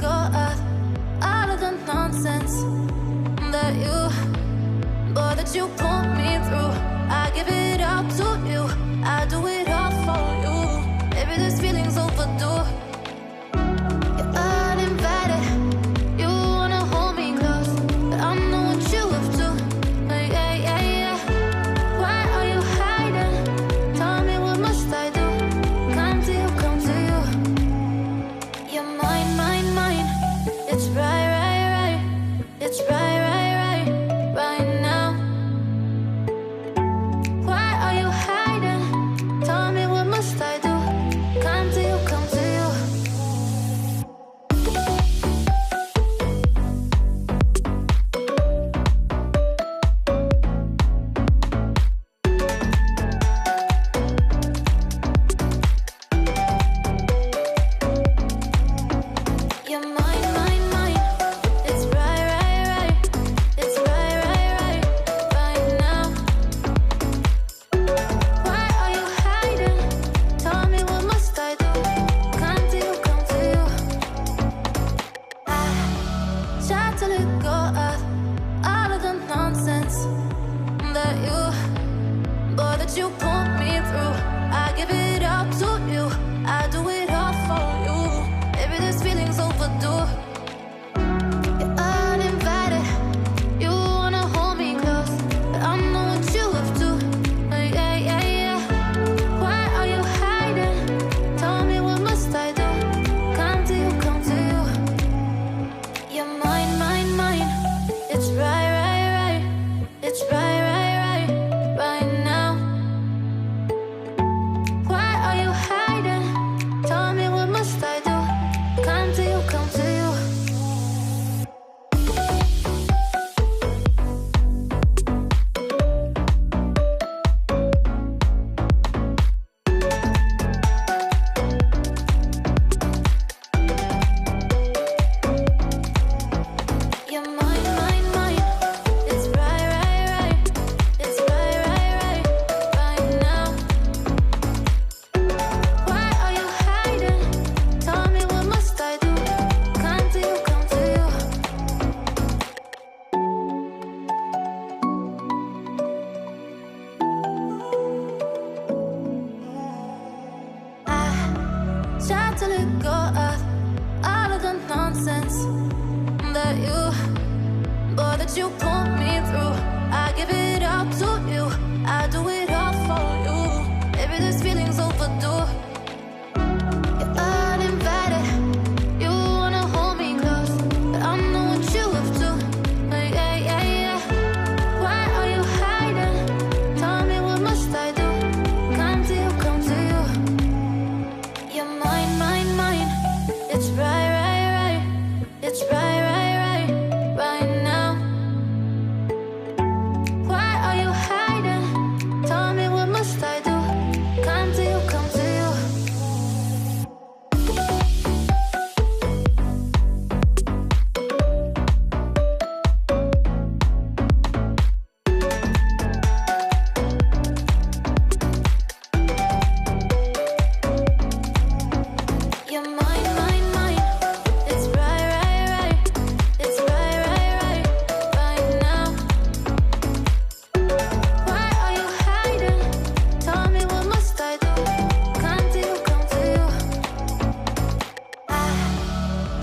go of all of the nonsense that you, boy, that you put me through. I give it up to you, I do it all for you. Maybe this feeling's overdue. You're uninvited, you wanna hold me close, but I know what you have to. Yeah, yeah, yeah. Why are you hiding? Tell me, what must I do? Come to you, come to you. You're mine, mine, mine. It's right, right, right. It's right, right, right, right now. Why are you hiding? Tell me, what must I do? Come to you, come to you. You're mine, mine, mine. It's right, right, right. It's right, right, right, right now. Why are you hiding? Tell me, what must I do? Come to you, come to you. I try to let go of all of the nonsense that you, boy, that you put me through. I give it up to you, I do it all for you. Maybe this feeling's overdue. You're uninvited, you wanna hold me close, but I know what you have to. Yeah, yeah, yeah. Why are you hiding? Tell me, what must I do? Come to you, come to you. You're mine, mine, mine. It's right, right, right. It's right, right, right, right now. Why are you hiding? Tell me, what must I do? Come to you, come to you. You're mine, mine, mine. It's right, right, right. It's right, right, right, right now. Why are you hiding? Tell me, what must I do? Come to you, come to you. I try to let go of all of the nonsense that you, boy, that you put me through. I give it up to you, I do it all for you. Maybe this feeling's overdue. You're uninvited, you wanna hold me close, but I know what you have to. Yeah, yeah, yeah. Why are you hiding? Tell me, what must I do? Come to you, come to you. You're mine, mine, mine. It's right, right, right. It's right, right, right, right now. Why are you hiding? Tell me, what must I do? Come to you, come to you. You're mine, mine, mine. It's right, right, right. It's right, right, right, right now. Why are you hiding? Tell me, what must I do? Come to you, come to you. I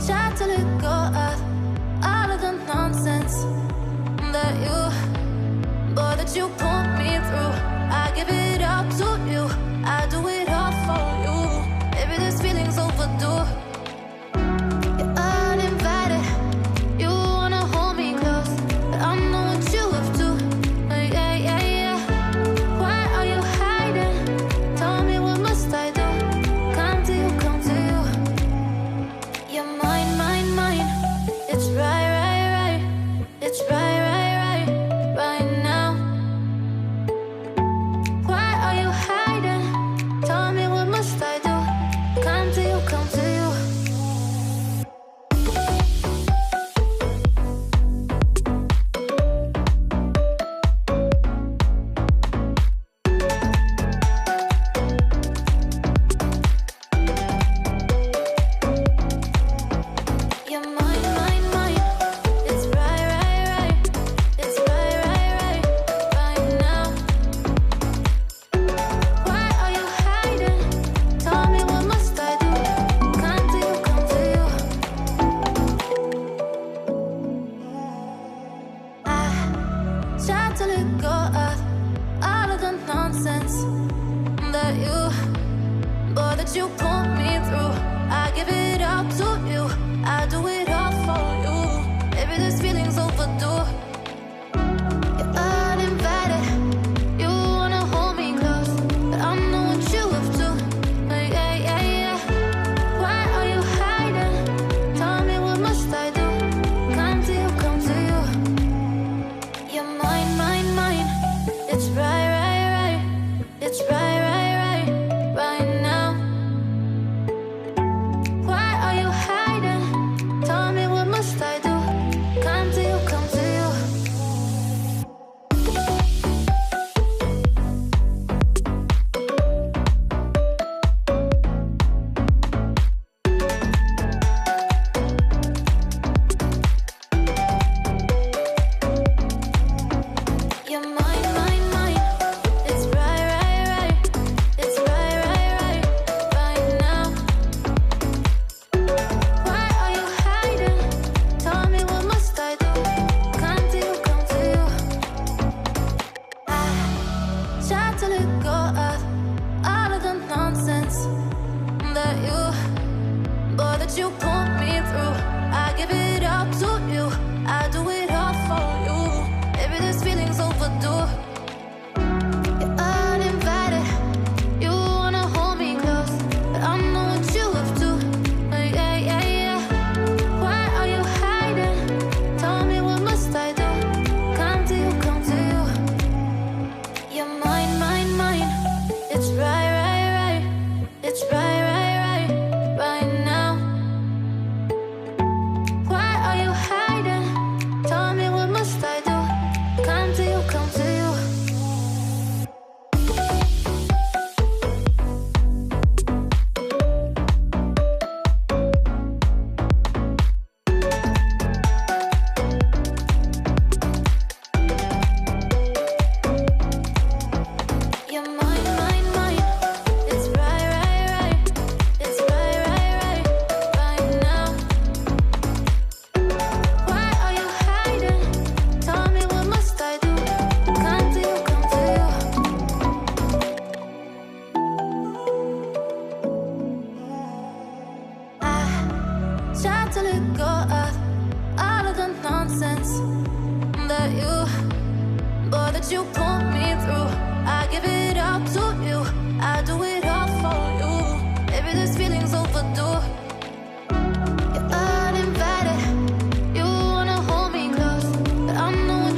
try to let go of all of the nonsense that you, boy, that you put me through. I give it up to you, I do it all for you. Maybe this feeling's overdue. You're uninvited, you wanna hold me close, but I know what you have to. Yeah, yeah, yeah. Why are you hiding? Tell me, what must I do? Come to you, come to you. You're mine, mine, mine. It's right, right, right. It's right, right, right, right now. Why are you hiding? try to let go of all of the nonsense that you put me through. I give it all to you, I do it all for you. Maybe this feeling's overdue. You're uninvited, you wanna hold me close, but I know what you have to. Yeah, yeah, yeah. Why are you hiding? Tell me, what must I do? Come to you, come to you. You're mine, mine, mine. It's right, right, right. It's right, right, right, right now. Why are you hiding? Tell me, what must I do? Come to you, come to you. You're mine, mine, mine. It's right, right, right. It's right, right, right, right now. Why are you hiding? Tell me, what must I do? Come to you, come to you. I try to let go of all of the nonsense that you put me through. I give it all to you, I do it all for you. Maybe this feeling's overdue. You're uninvited, you wanna hold me close, but I know what you have to. Yeah, yeah, yeah. Why are you hiding? Tell me, what must I do? Come to you, come to you. You're mine, mine, mine. It's right, right, right. It's right, right, right, right now. Why are you hiding? Tell me, what must I do? Come to you, come to you. You're mine, mine, mine. It's right, right, right. It's right, right, right, right now. Why are you hiding? Tell me, what must I do? Come to you, come to you. I try to let go of all of the nonsense that you put me through. I give it all to you, I do it all for you. Maybe this